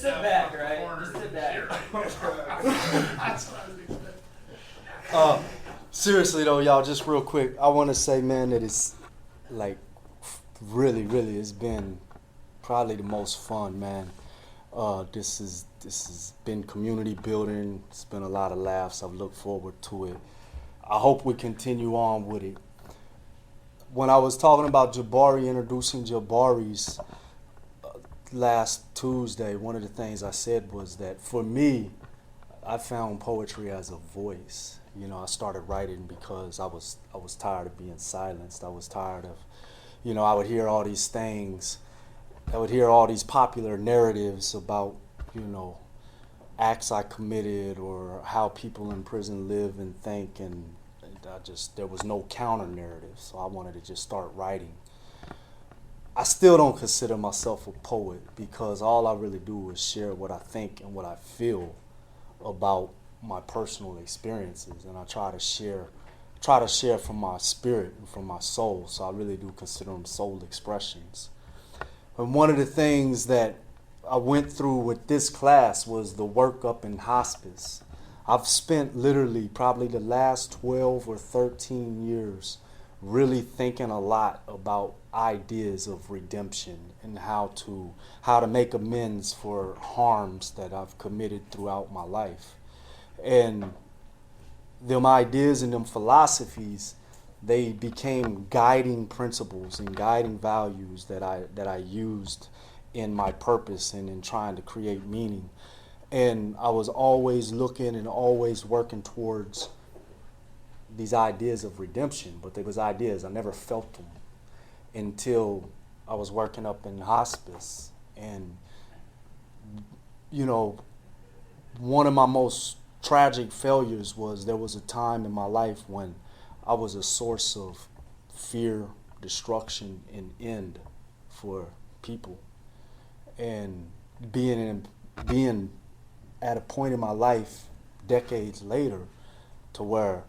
sit back, right? Just sit back. That's what I was expecting. Seriously though, y'all, just real quick, I want to say, man, that it's like really, it's been probably the most fun, man. This has been community building. It's been a lot of laughs. I've looked forward to it. I hope we continue on with it. When I was talking about Jabari, introducing Jabari's last Tuesday, one of the things I said was that for me, I found poetry as a voice. You know, I started writing because I was tired of being silenced. I was tired of, you know, I would hear all these things. I would hear all these popular narratives about, you know, acts I committed or how people in prison live and think, and there was no counter narrative, so I wanted to just start writing. I still don't consider myself a poet because all I really do is share what I think and what I feel about my personal experiences, and I try to share from my spirit and from my soul, so I really do consider them soul expressions. And one of the things that I went through with this class was the work up in hospice. I've spent literally probably the last 12 or 13 years really thinking a lot about ideas of redemption and how to make amends for harms that I've committed throughout my life. And them ideas and them philosophies, they became guiding principles and guiding values that I used in my purpose and in trying to create meaning. And I was always looking and always working towards these ideas of redemption, but they was ideas. I never felt them until I was working up in hospice. And, you know, one of my most tragic failures was there was a time in my life when I was a source of fear, destruction, and end for people. And being at a point in my life decades later to where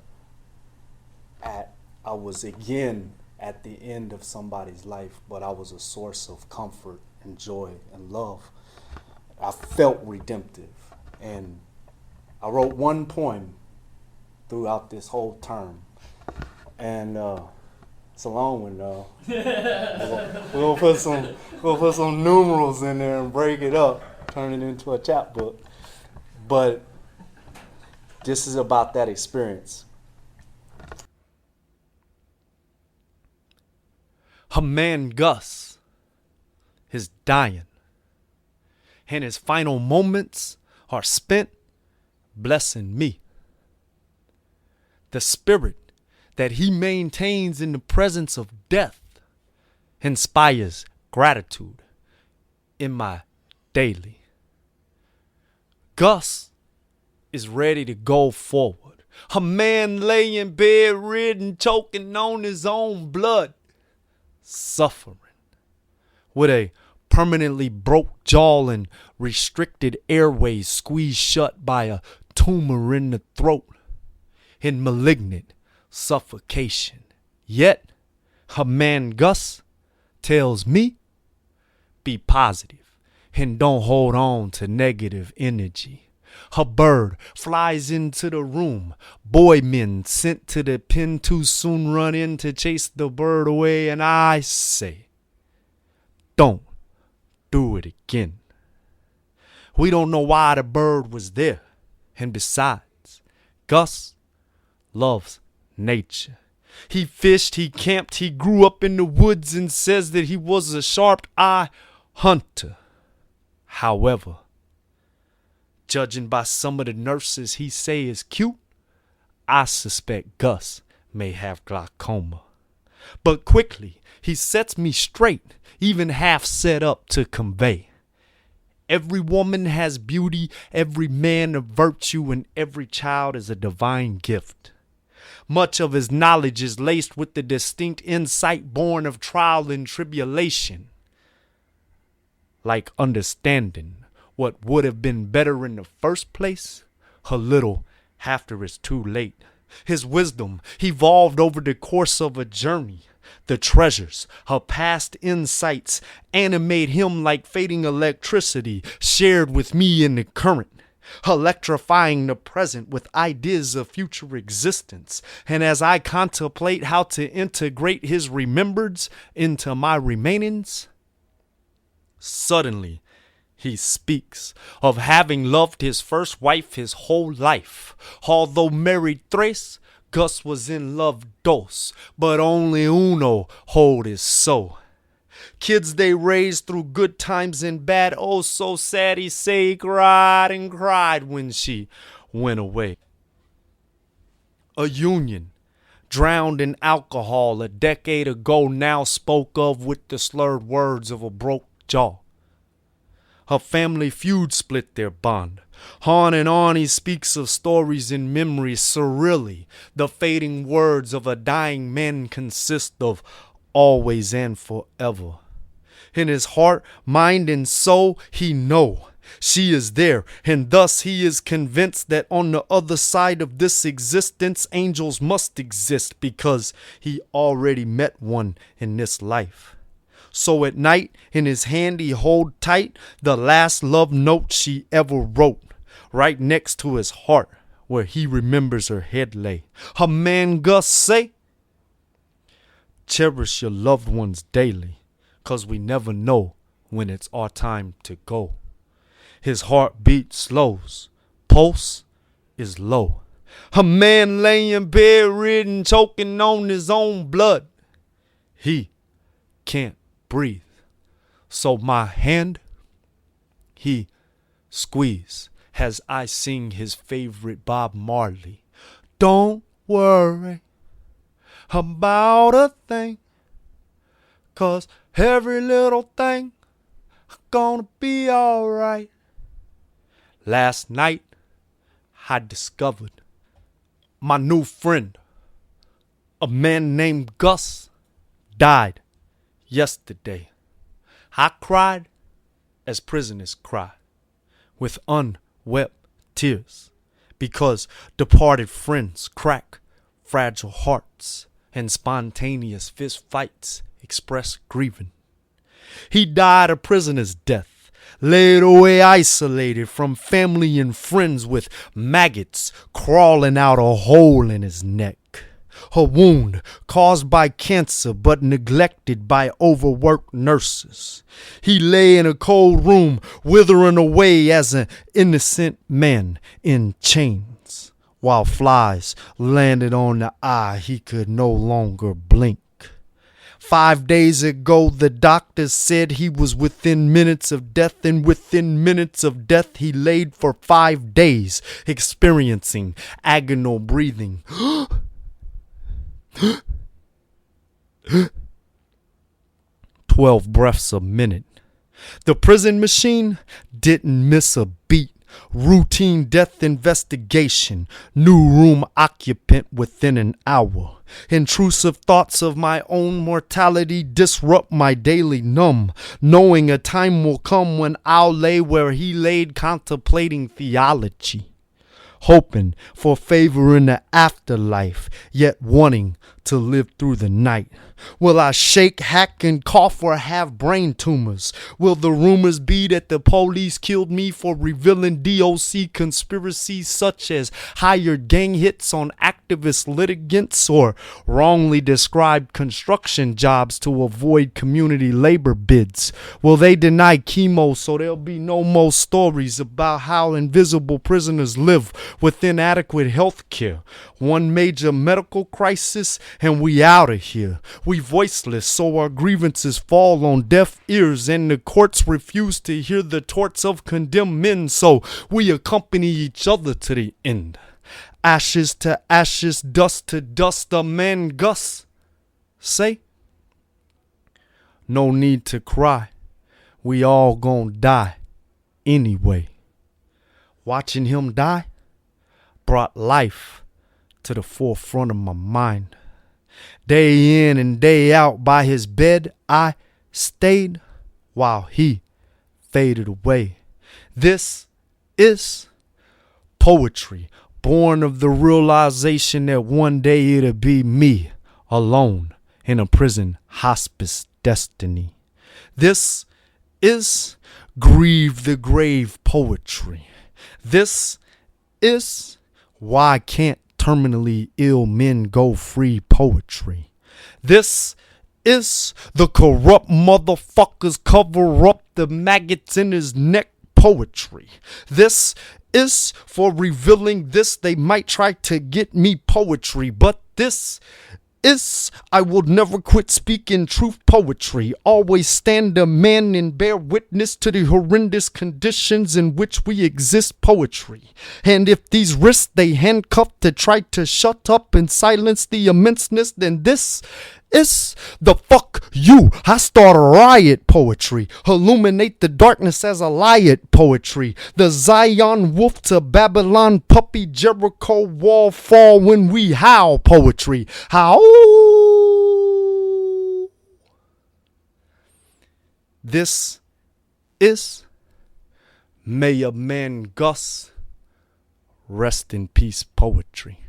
I was again at the end of somebody's life, but I was a source of comfort and joy and love. I felt redemptive. And I wrote one poem throughout this whole term. And it's a long one though. We'll put some numerals in there and break it up, turn it into a chapbook. But this is about that experience. Amangus is dying, and his final moments are spent blessing me. The spirit that he maintains in the presence of death inspires gratitude in my daily. Gus is ready to go forward. A man lay in bed, ridden, choking on his own blood, suffering with a permanently broke jaw and restricted airways squeezed shut by a tumor in the throat in malignant suffocation. Yet, a man Gus tells me, be positive and don't hold on to negative energy. A bird flies into the room. Boy men sent to the pen too soon run in to chase the bird away, and I say, don't do it again. We don't know why the bird was there, and besides, Gus loves nature. He fished, he camped, he grew up in the woods and says that he was a sharp-eye hunter. However, judging by some of the nurses he say is cute, I suspect Gus may have glaucoma. But quickly, he sets me straight, even half set up to convey. Every woman has beauty, every man a virtue, and every child is a divine gift. Much of his knowledge is laced with the distinct insight born of trial and tribulation. Like understanding what would have been better in the first place, a little after it's too late. His wisdom evolved over the course of a journey, The treasures, her past insights animate him like fading electricity shared with me in the current, electrifying the present with ideas of future existence. And as I contemplate how to integrate his remembrance into my remainings, suddenly he speaks of having loved his first wife his whole life. Although married thrice, Gus was in love dos, but only uno hold his soul. Kids they raised through good times and bad, oh so sad he say he cried and cried when she went away. A union drowned in alcohol a decade ago now spoke of with the slurred words of a broke jaw. Her family feud split their bond. On and on he speaks of stories and memories surreally. The fading words of a dying man consist of always and forever. In his heart, mind, and soul, he know she is there, and thus he is convinced that on the other side of this existence, angels must exist because he already met one in this life. So at night, in his hand he hold tight the last love note she ever wrote, right next to his heart where he remembers her head lay. Amangus say, cherish your loved ones daily, 'cause we never know when it's our time to go. His heartbeat slows, pulse is low. A man laying bedridden, choking on his own blood. He can't breathe. So my hand he squeeze as I sing his favorite Bob Marley. Don't worry about a thing, 'cause every little thing gonna be alright. Last night I discovered my new friend, a man named Gus, died yesterday. I cried as prisoners cry, with unwept tears, because departed friends crack fragile hearts, and spontaneous fist fights express grieving. He died a prisoner's death, laid away isolated from family and friends, with maggots crawling out a hole in his neck. A wound caused by cancer but neglected by overworked nurses. He lay in a cold room withering away as an innocent man in chains, while flies landed on the eye he could no longer blink. 5 days ago the doctors said he was within minutes of death, and within minutes of death he laid for 5 days experiencing agonal breathing. 12 breaths a minute. The prison machine didn't miss a beat. Routine death investigation. New room occupant within an hour. Intrusive thoughts of my own mortality disrupt my daily numb, knowing a time will come when I'll lay where he laid, contemplating theology, hoping for favor in the afterlife, yet wanting to live through the night. Will I shake, hack, and cough, or have brain tumors? Will the rumors be that the police killed me for revealing DOC conspiracies such as hired gang hits on activist litigants, or wrongly described construction jobs to avoid community labor bids? Will they deny chemo so there'll be no more stories about how invisible prisoners live with inadequate health care? One major medical crisis and we out of here. We voiceless, so our grievances fall on deaf ears, and the courts refuse to hear the torts of condemned men, so we accompany each other to the end. Ashes to ashes, dust to dust, Amangus say, no need to cry, we all gonna die anyway. Watching him die brought life to the forefront of my mind. Day in and day out by his bed I stayed while he faded away. This is poetry, born of the realization that one day it'll be me alone in a prison hospice destiny. This is Grieve the Grave poetry. This is Why Can't Terminally Ill Men Go Free poetry. This is The Corrupt Motherfuckers Cover Up the Maggots in His Neck poetry. This is for revealing this they might try to get me poetry, but this is I will never quit speaking truth poetry. Always stand a man and bear witness to the horrendous conditions in which we exist poetry. And if these wrists they handcuff to try to shut up and silence the immenseness, then this is the fuck you. I start a riot poetry. Illuminate the darkness as a light poetry. The Zion wolf to Babylon puppy Jericho wall fall when we howl poetry. Howl. This is May a Man Gus rest in peace poetry.